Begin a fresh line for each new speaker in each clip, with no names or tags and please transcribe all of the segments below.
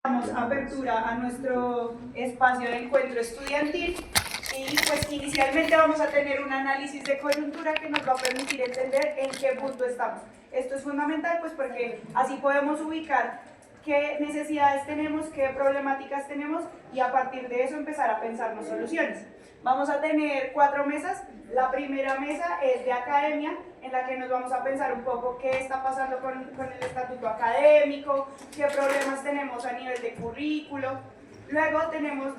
Damos apertura a nuestro espacio de encuentro estudiantil y pues inicialmente vamos a tener un análisis de coyuntura que nos va a permitir entender en qué punto estamos. Esto es fundamental pues porque así podemos ubicar qué necesidades tenemos, qué problemáticas tenemos y a partir de eso empezar a pensarnos soluciones. Vamos a tener 4 mesas. La primera mesa es de academia, en la que nos vamos a pensar un poco qué está pasando con el estatuto académico, qué problemas tenemos a nivel de currículo. Luego tenemos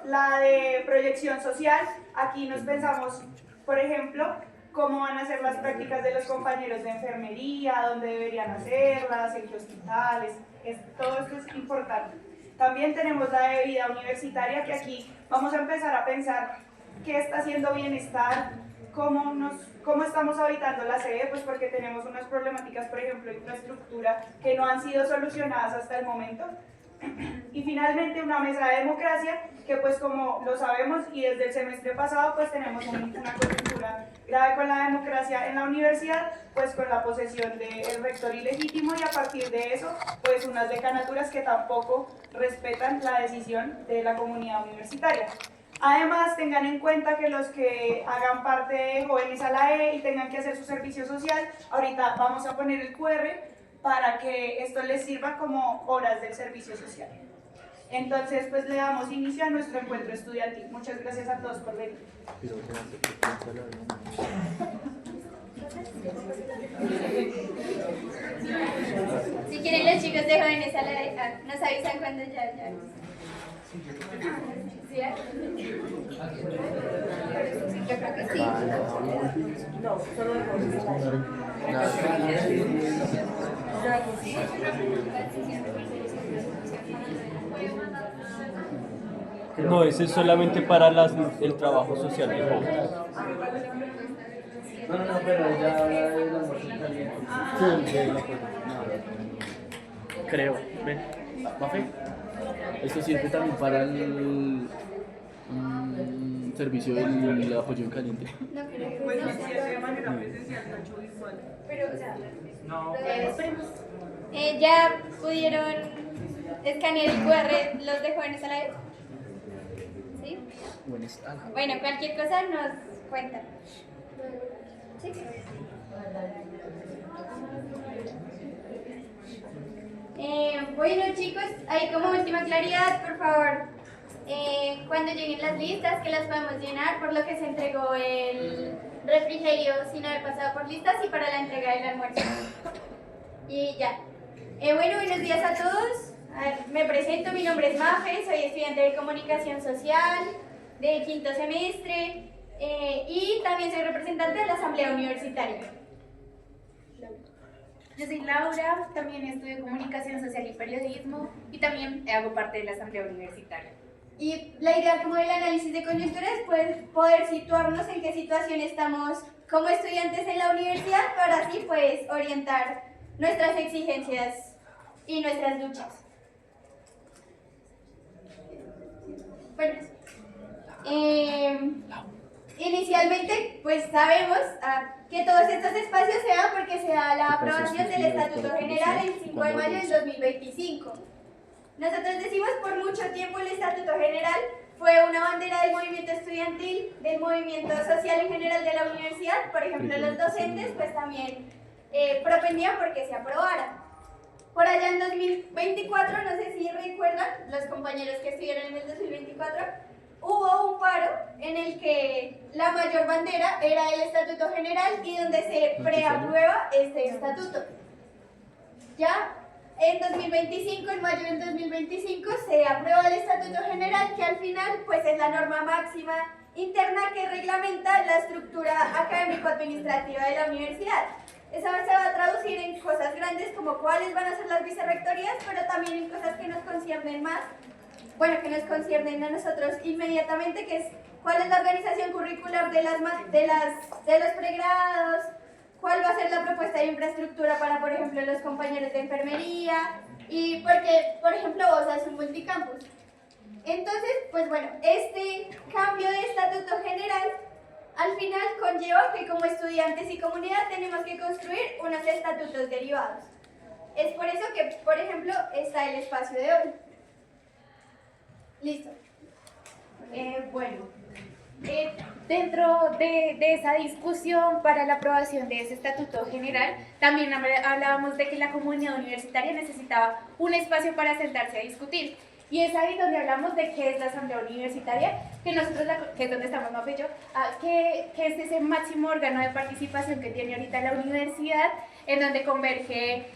la de proyección social. Aquí nos pensamos, por ejemplo, cómo van a ser las prácticas de los compañeros de enfermería, dónde deberían hacerlas, en qué hospitales, todo esto es importante. También tenemos la de vida universitaria, que aquí vamos a empezar a pensar qué está haciendo bienestar, cómo estamos habitando la sede, pues porque tenemos unas problemáticas, por ejemplo, de infraestructura que no han sido solucionadas hasta el momento. Y finalmente una mesa de democracia, que pues como lo sabemos y desde el semestre pasado pues tenemos una coyuntura grave con la democracia en la universidad, pues con la posesión del rector ilegítimo y a partir de eso pues unas decanaturas que tampoco respetan la decisión de la comunidad universitaria. Además, tengan en cuenta que los que hagan parte de Jóvenes a la E y tengan que hacer su servicio social, ahorita vamos a poner el QR para que esto les sirva como horas del servicio social. Entonces, pues le damos inicio a nuestro encuentro estudiantil. Muchas gracias a todos por venir.
Si quieren los chicos de Jóvenes a la E, nos avisan cuando ya. ¿Sí? Yo creo que sí.
No, solo de Jóvenes a la E.
No, ese es solamente para el trabajo social de jóvenes.
No, pero ya habla de la muerte caliente.
Sí, creo. ¿Ven?
¿Mafe? Esto sirve también para el servicio del apoyo en caliente.
No creo.
Pues no sé, de manera presencial, no virtual.
Pero, o sea,
No.
esperemos. ¿Ya pudieron escanear el QR los de Jóvenes a la E? ¿Sí? Bueno, cualquier cosa nos cuentan. ¿Sí? Bueno chicos, ahí como última claridad, por favor, cuando lleguen las listas que las podemos llenar, por lo que se entregó el refrigerio sin haber pasado por listas y para la entrega del almuerzo. Y ya. Bueno, buenos días a todos. Me presento, mi nombre es Mafe, soy estudiante de Comunicación Social de 5º semestre y también soy representante de la Asamblea Universitaria.
Yo soy Laura, también estudio Comunicación Social y Periodismo y también hago parte de la Asamblea Universitaria.
Y la idea como del análisis de coyuntura es poder situarnos en qué situación estamos como estudiantes en la universidad para así pues orientar nuestras exigencias y nuestras luchas. Bueno, inicialmente pues sabemos que todos estos espacios se dan porque se da la aprobación del Estatuto General el 5 de mayo del 2025. Nosotros decimos por mucho tiempo el Estatuto General fue una bandera del movimiento estudiantil, del movimiento social en general de la universidad. Por ejemplo, los docentes pues también propendían porque se aprobara. Por allá en 2024, no sé si recuerdan, los compañeros que estuvieron en el 2024, hubo un paro en el que la mayor bandera era el Estatuto General y donde se preaprueba este estatuto. Ya en 2025, en mayo del 2025, se aprueba el Estatuto General, que al final pues es la norma máxima interna que reglamenta la estructura académico-administrativa de la universidad. Esa se va a traducir en cosas grandes como cuáles van a ser las vicerrectorías, pero también en cosas que nos conciernen más, bueno, que nos conciernen a nosotros inmediatamente, que es cuál es la organización curricular de los pregrados, cuál va a ser la propuesta de infraestructura para, por ejemplo, los compañeros de enfermería, y porque, por ejemplo, vos haces un multicampus. Entonces, pues bueno, este cambio de estatuto general al final conlleva que como estudiantes y comunidad tenemos que construir unos estatutos derivados. Es por eso que, por ejemplo, está el espacio de hoy. Listo.
Dentro de esa discusión para la aprobación de ese estatuto general, también hablábamos de que la comunidad universitaria necesitaba un espacio para sentarse a discutir. Y es ahí donde hablamos de qué es la asamblea universitaria, que nosotros, que es donde estamos Mafe y yo, que es ese máximo órgano de participación que tiene ahorita la universidad, en donde converge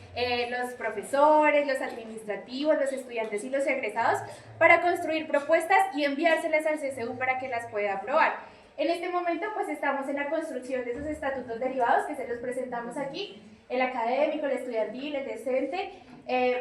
los profesores, los administrativos, los estudiantes y los egresados para construir propuestas y enviárselas al CSU para que las pueda aprobar. En este momento pues estamos en la construcción de esos estatutos derivados que se los presentamos aquí, el académico, el estudiantil, el docente,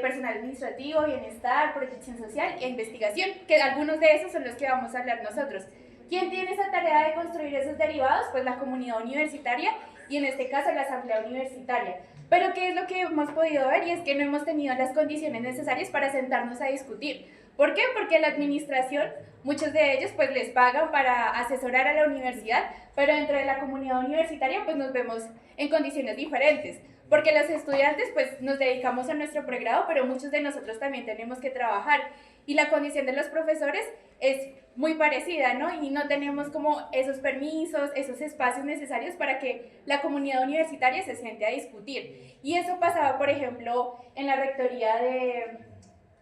personal administrativo, bienestar, protección social e investigación, que algunos de esos son los que vamos a hablar nosotros. ¿Quién tiene esa tarea de construir esos derivados? Pues la comunidad universitaria y en este caso la asamblea universitaria. Pero ¿qué es lo que hemos podido ver? Y es que no hemos tenido las condiciones necesarias para sentarnos a discutir. ¿Por qué? Porque la administración, muchos de ellos pues les pagan para asesorar a la universidad, pero dentro de la comunidad universitaria pues nos vemos en condiciones diferentes. Porque los estudiantes pues nos dedicamos a nuestro pregrado, pero muchos de nosotros también tenemos que trabajar. Y la condición de los profesores es muy parecida, ¿no? Y no tenemos como esos permisos, esos espacios necesarios para que la comunidad universitaria se siente a discutir. Y eso pasaba, por ejemplo, en la rectoría de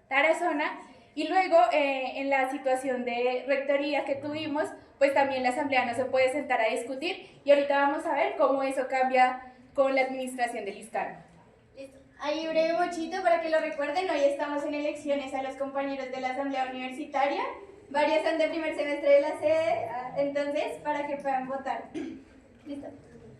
Tarazona, y luego en la situación de rectoría que tuvimos, pues también la asamblea no se puede sentar a discutir, y ahorita vamos a ver cómo eso cambia con la administración del ISCAN.
Listo. Ahí breve mochito para que lo recuerden, hoy estamos en elecciones a los compañeros de la asamblea universitaria, varios son de primer semestre de la sede, entonces para que puedan votar. Listo.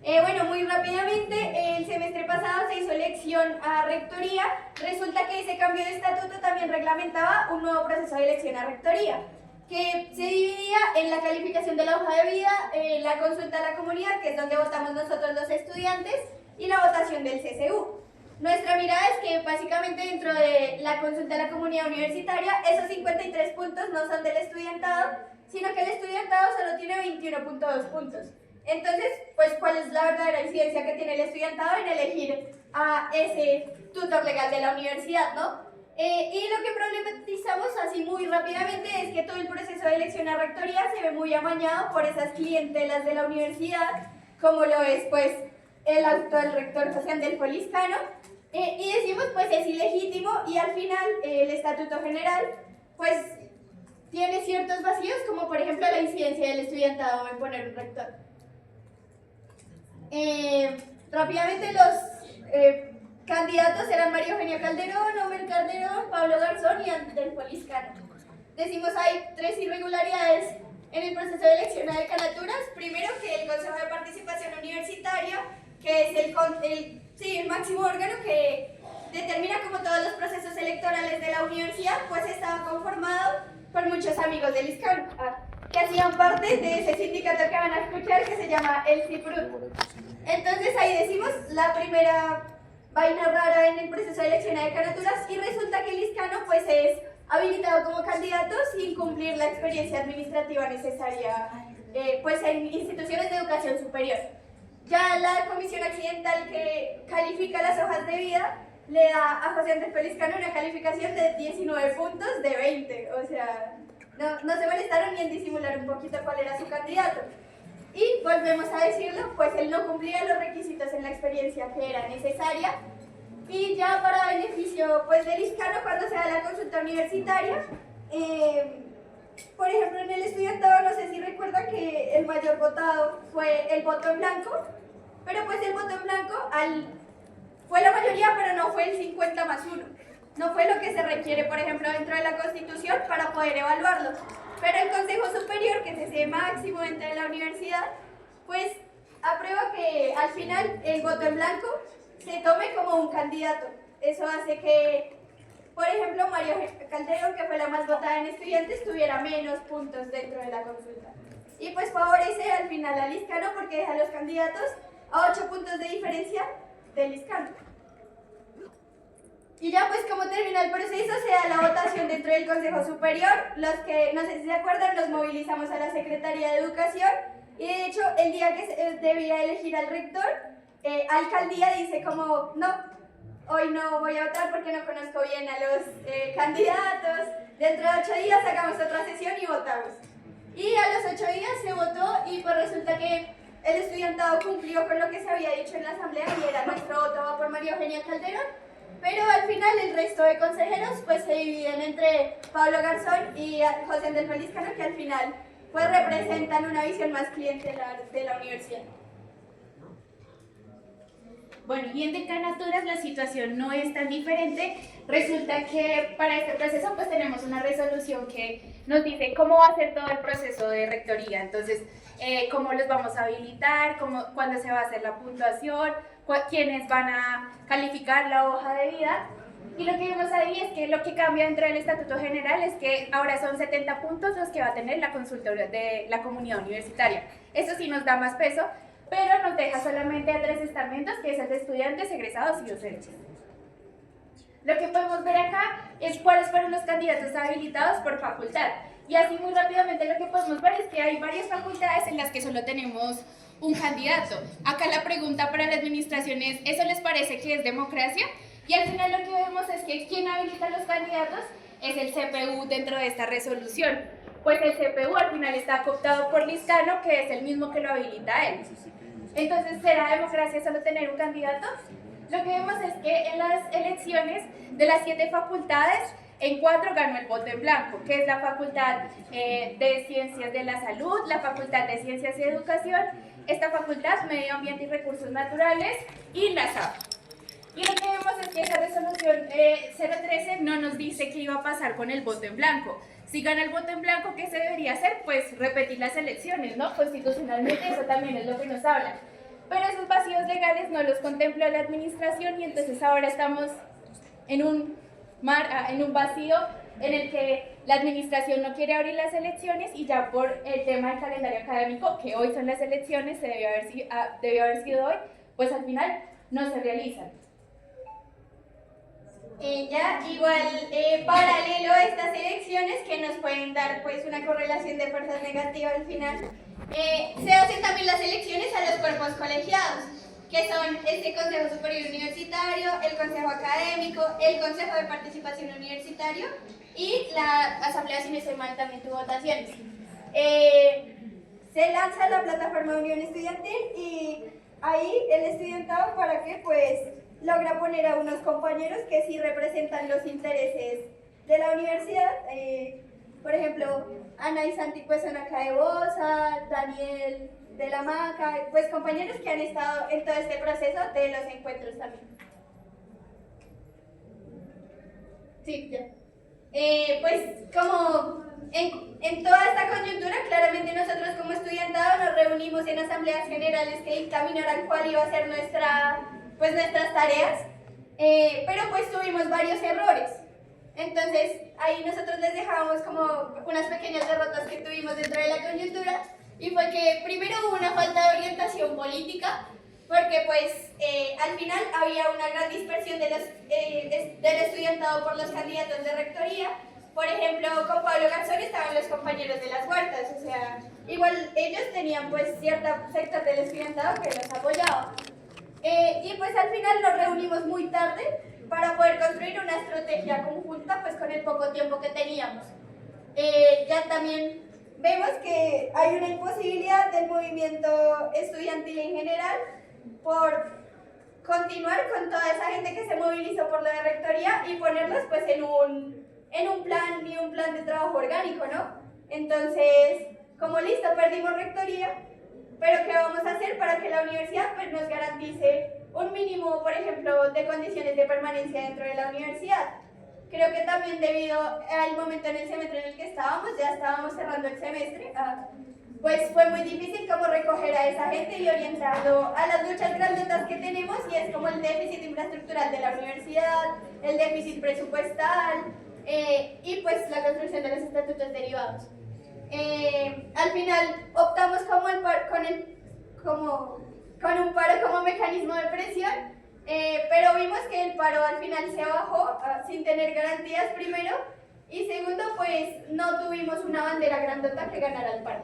Bueno, muy rápidamente, el semestre pasado se hizo elección a rectoría, resulta que ese cambio de estatuto también reglamentaba un nuevo proceso de elección a rectoría, que se dividía en la calificación de la hoja de vida, la consulta a la comunidad, que es donde votamos nosotros los estudiantes, y la votación del CSU. Nuestra mirada es que básicamente dentro de la consulta a la comunidad universitaria, esos 53 puntos no son del estudiantado, sino que el estudiantado solo tiene 21.2 puntos. Entonces, pues, ¿cuál es la verdadera incidencia que tiene el estudiantado en elegir a ese tutor legal de la universidad, ¿no? Y lo que problematizamos así muy rápidamente es que todo el proceso de elección a rectoría se ve muy amañado por esas clientelas de la universidad, como lo es pues el actual rector social del Poliscano, y decimos pues es ilegítimo y al final el estatuto general pues tiene ciertos vacíos, como por ejemplo la incidencia del estudiantado en poner un rector. Rápidamente los candidatos eran María Eugenia Calderón, Omer Calderón, Pablo Garzón y Andrés Poliscano. Decimos hay 3 irregularidades en el proceso de elección a decanaturas. Primero, que el Consejo de Participación Universitaria, que es el máximo órgano que determina como todos los procesos electorales de la universidad, pues estaba conformado por muchos amigos del ISCAN, que hacían parte de ese sindicato que van a escuchar, que se llama el CIPRUT. Entonces ahí decimos la primera vaina rara en el proceso de elección a decanaturas, y resulta que el ISCANO pues es habilitado como candidato sin cumplir la experiencia administrativa necesaria pues en instituciones de educación superior. Ya la comisión accidental que califica las hojas de vida le da a José Andrés Poliscano una calificación de 19 puntos de 20, o sea, no se molestaron ni en disimular un poquito cuál era su candidato. Y volvemos a decirlo, pues él no cumplía los requisitos en la experiencia que era necesaria. Y ya para beneficio pues del ISCANO, cuando se da la consulta universitaria, por ejemplo en el estudiantado, no sé si recuerdan que el mayor votado fue el voto en blanco, pero pues el voto en blanco fue la mayoría, pero no fue el 50+1. No fue lo que se requiere, por ejemplo, dentro de la Constitución para poder evaluarlo. Pero el Consejo Superior, que es ese máximo dentro de la universidad, pues aprueba que al final el voto en blanco se tome como un candidato. Eso hace que, por ejemplo, María Calderón, que fue la más votada en estudiantes, tuviera menos puntos dentro de la consulta. Y pues favorece al final al ISCANO porque deja a los candidatos a 8 puntos de diferencia del ISCANO. Y ya pues como termina el proceso, se da la votación dentro del Consejo Superior. Los que, no sé si se acuerdan, nos movilizamos a la Secretaría de Educación, y de hecho el día que se debía elegir al rector, alcaldía dice como no, hoy no voy a votar porque no conozco bien a los candidatos, dentro de 8 días hagamos otra sesión y votamos. Y a los 8 días se votó y pues resulta que el estudiantado cumplió con lo que se había dicho en la asamblea y era nuestro voto va por María Eugenia Calderón, pero al final el resto de consejeros pues se dividen entre Pablo Garzón y José Andrés Felizcano, que al final pues representan una visión más clientelar de la universidad.
Bueno, y en decanaturas la situación no es tan diferente. Resulta que para este proceso pues tenemos una resolución que nos dice cómo va a ser todo el proceso de rectoría. Entonces, cómo los vamos a habilitar, cuándo se va a hacer la puntuación, quiénes van a calificar la hoja de vida. Y lo que vemos ahí es que lo que cambia dentro del Estatuto General es que ahora son 70 puntos los que va a tener la consulta de la comunidad universitaria. Eso sí nos da más peso, pero nos deja solamente a 3 estamentos, que es el de estudiantes, egresados y docentes. Lo que podemos ver acá es cuáles fueron los candidatos habilitados por facultad. Y así muy rápidamente lo que podemos ver es que hay varias facultades en las que solo tenemos un candidato. Acá la pregunta para la administración es, ¿eso les parece que es democracia? Y al final lo que vemos es que quien habilita los candidatos es el CPU dentro de esta resolución. Pues el CPU al final está cooptado por Lizcano, que es el mismo que lo habilita a él. Entonces, ¿será democracia solo tener un candidato? Lo que vemos es que en las elecciones de las 7 facultades, en 4 ganó el voto en blanco, que es la Facultad de Ciencias de la Salud, la Facultad de Ciencias y Educación, esta Facultad Medio Ambiente y Recursos Naturales y la SAP. Y lo que vemos es que esa resolución 013 no nos dice qué iba a pasar con el voto en blanco. Si gana el voto en blanco, ¿qué se debería hacer? Pues repetir las elecciones, ¿no? Constitucionalmente eso también es lo que nos habla. Pero esos vacíos legales no los contempla la administración y entonces ahora estamos en un vacío en el que la administración no quiere abrir las elecciones y ya por el tema del calendario académico, que hoy son las elecciones, debió haber sido hoy, pues al final no se realizan.
Paralelo a estas elecciones que nos pueden dar pues una correlación de fuerzas negativas al final, se hacen también las elecciones a los cuerpos colegiados, que son este Consejo Superior Universitario, el Consejo Académico, el Consejo de Participación Universitario y la Asamblea, si no estoy mal, también tuvo votaciones. Se lanza la plataforma Unión Estudiantil y ahí el estudiantado para que pues logra poner a unos compañeros que sí representan los intereses de la universidad. Por ejemplo, Ana y Santi pues son acá de Bosa, Daniel de la Maca, pues compañeros que han estado en todo este proceso de los encuentros también. Sí, ya. Pues como en toda esta coyuntura, claramente nosotros como estudiantado nos reunimos en asambleas generales que dictaminaran cuál iba a ser nuestras tareas, pero pues tuvimos varios errores. Entonces ahí nosotros les dejábamos como unas pequeñas derrotas que tuvimos dentro de la coyuntura, y fue que primero hubo una falta de orientación política, porque pues al final había una gran dispersión del estudiantado por los candidatos de rectoría. Por ejemplo, con Pablo Garzón estaban los compañeros de las huertas, o sea, igual ellos tenían pues cierta sector del estudiantado que los apoyaba. Y pues al final nos reunimos muy tarde para poder construir una estrategia conjunta pues con el poco tiempo que teníamos. Ya también vemos que hay una imposibilidad del movimiento estudiantil en general por continuar con toda esa gente que se movilizó por la rectoría y ponerlos pues en un plan de trabajo orgánico, ¿no? Entonces, como listo, perdimos rectoría, pero ¿qué vamos a hacer para que la universidad pues, nos garantice un mínimo, por ejemplo, de condiciones de permanencia dentro de la universidad? Creo que también debido al momento en el semestre en el que ya estábamos cerrando el semestre, pues fue muy difícil como recoger a esa gente y orientarlo a las luchas grandotas que tenemos, y es como el déficit infraestructural de la universidad, el déficit presupuestal y pues la construcción de los estatutos derivados. Al final optamos con un paro como mecanismo de presión, pero vimos que el paro al final se bajó sin tener garantías primero, y segundo pues no tuvimos una bandera grandota que ganara el paro.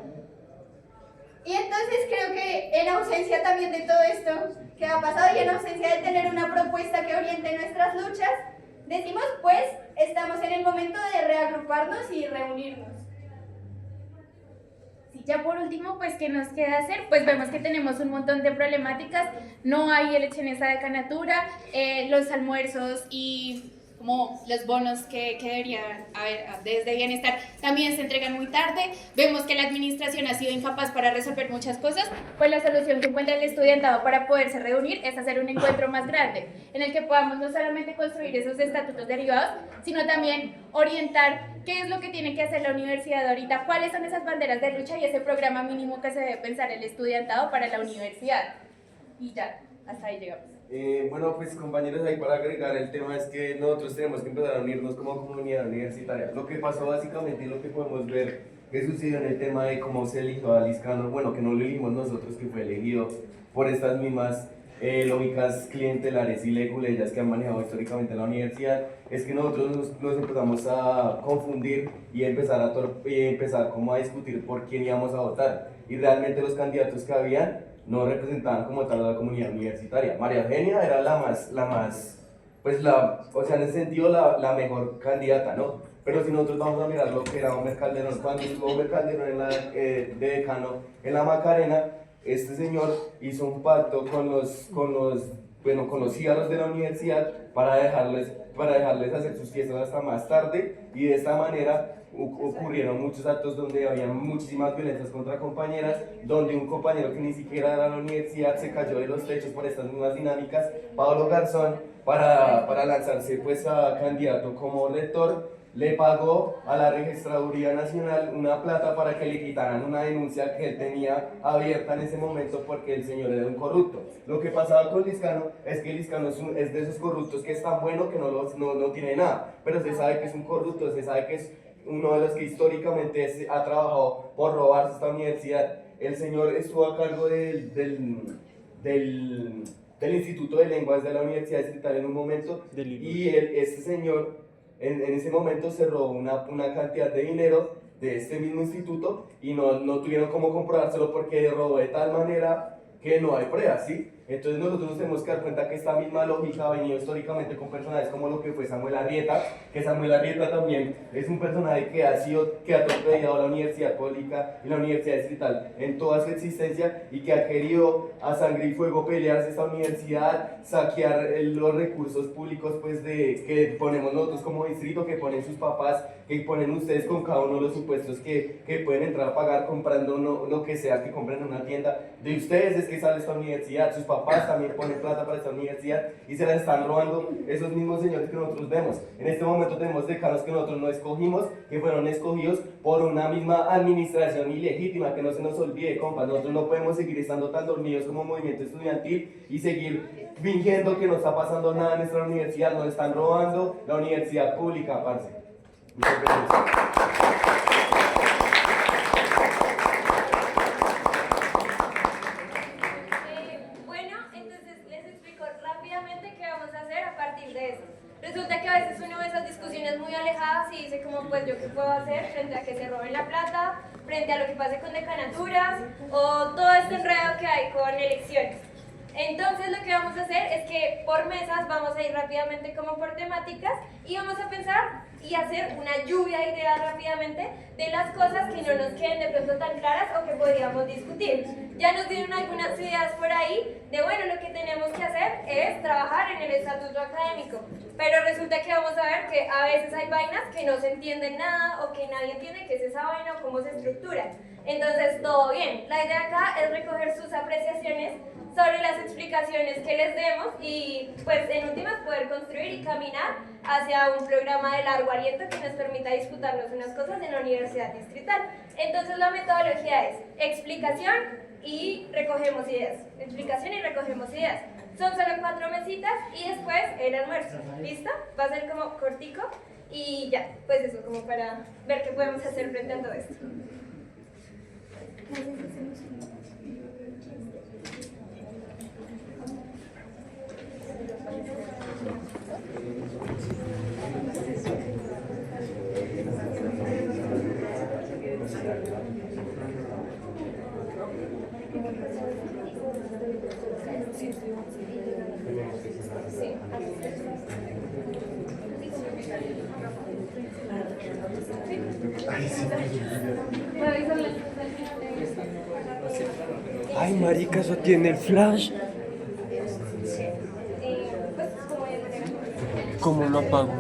Y entonces creo que en ausencia también de todo esto que ha pasado y en ausencia de tener una propuesta que oriente nuestras luchas, decimos pues estamos en el momento de reagruparnos y reunirnos.
Sí, ya por último, pues, ¿qué nos queda hacer? Pues vemos que tenemos un montón de problemáticas, no hay elección en esa decanatura, los almuerzos y como los bonos que deberían haber desde bienestar también se entregan muy tarde, vemos que la administración ha sido incapaz para resolver muchas cosas, pues la solución que encuentra el estudiantado para poderse reunir es hacer un encuentro más grande, en el que podamos no solamente construir esos estatutos derivados, sino también orientar qué es lo que tiene que hacer la universidad ahorita, cuáles son esas banderas de lucha y ese programa mínimo que se debe pensar el estudiantado para la universidad. Y ya, hasta ahí llegamos.
Bueno, pues compañeros, ahí para agregar el tema es que nosotros tenemos que empezar a unirnos como comunidad universitaria. Lo que pasó básicamente y lo que podemos ver que sucedió en el tema de cómo se eligió a Liscano, bueno, que no lo elegimos nosotros, que fue elegido por estas mismas lógicas clientelares y leguleyas que han manejado históricamente la universidad, es que nosotros nos empezamos a confundir y empezar como a discutir por quién íbamos a votar. Y realmente los candidatos que habían no representaban como tal a la comunidad universitaria. María Eugenia era o sea, en ese sentido la mejor candidata, ¿no? Pero si nosotros vamos a mirar lo que era Homer Calderón, cuando estuvo Homer Calderón de decano en la Macarena, este señor hizo un pacto con los cigarros de la universidad para dejarles hacer sus fiestas hasta más tarde, y de esta manera ocurrieron muchos actos donde había muchísimas violencias contra compañeras, donde un compañero que ni siquiera era de la universidad se cayó de los techos por estas mismas dinámicas, Pablo Garzón, para lanzarse pues a candidato como rector, le pagó a la Registraduría Nacional una plata para que le quitaran una denuncia que él tenía abierta en ese momento porque el señor era un corrupto. Lo que pasaba con Liscano es que Liscano es de esos corruptos que es tan bueno que no tiene nada, pero se sabe que es un corrupto, se sabe que es uno de los que históricamente ha trabajado por robarse esta universidad. El señor estuvo a cargo del Instituto de Lenguas de la Universidad Distrital en un momento, y este señor en ese momento se robó una cantidad de dinero de este mismo instituto y no tuvieron cómo comprobárselo porque robó de tal manera que no hay pruebas, ¿sí? Entonces nosotros nos tenemos que dar cuenta que esta misma lógica ha venido históricamente con personajes como lo que fue Samuel Arrieta, que Samuel Arrieta también es un personaje que ha atropellado a la Universidad Pública y la Universidad Distrital en toda su existencia, y que ha querido a sangre y fuego pelearse esta universidad, saquear los recursos públicos pues que ponemos nosotros como distrito, que ponen sus papás, que ponen ustedes con cada uno de los supuestos que pueden entrar a pagar comprando lo que sea que compren en una tienda. De ustedes es que sale esta universidad, sus papás también ponen plata para esta universidad y se la están robando esos mismos señores que nosotros vemos. En este momento tenemos decanos que nosotros no escogimos, que fueron escogidos por una misma administración ilegítima, que no se nos olvide, compas. Nosotros no podemos seguir estando tan dormidos como movimiento estudiantil y seguir fingiendo que no está pasando nada en nuestra universidad. Nos están robando la universidad pública, parce. Muchas gracias.
Resulta que a veces uno ve esas discusiones muy alejadas y dice como, pues yo qué puedo hacer frente a que se roben la plata, frente a lo que pase con decanaturas o todo este enredo que hay con elecciones. Entonces lo que vamos a hacer es que por mesas vamos a ir rápidamente como por temáticas y vamos a pensar y hacer una lluvia de ideas rápidamente de las cosas que no nos queden de pronto tan claras o que podríamos discutir. Ya nos dieron algunas ideas por ahí de, bueno, lo que tenemos que hacer es trabajar en el estatuto académico, pero resulta que vamos a ver que a veces hay vainas que no se entienden nada o que nadie entiende qué es esa vaina o cómo se estructura. Entonces, todo bien. La idea acá es recoger sus apreciaciones sobre las explicaciones que les demos y, pues, en últimas poder construir y caminar hacia un programa de largo aliento que nos permita disputarnos unas cosas en la Universidad Distrital. Entonces, la metodología es explicación y recogemos ideas. Explicación y recogemos ideas. Son solo 4 mesitas y después el almuerzo. ¿Listo? Va a ser como cortico y ya, pues eso, como para ver qué podemos hacer frente a todo esto.
Ay, marica, eso tiene el flash. ¿Cómo lo apago?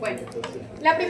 Bueno, la primera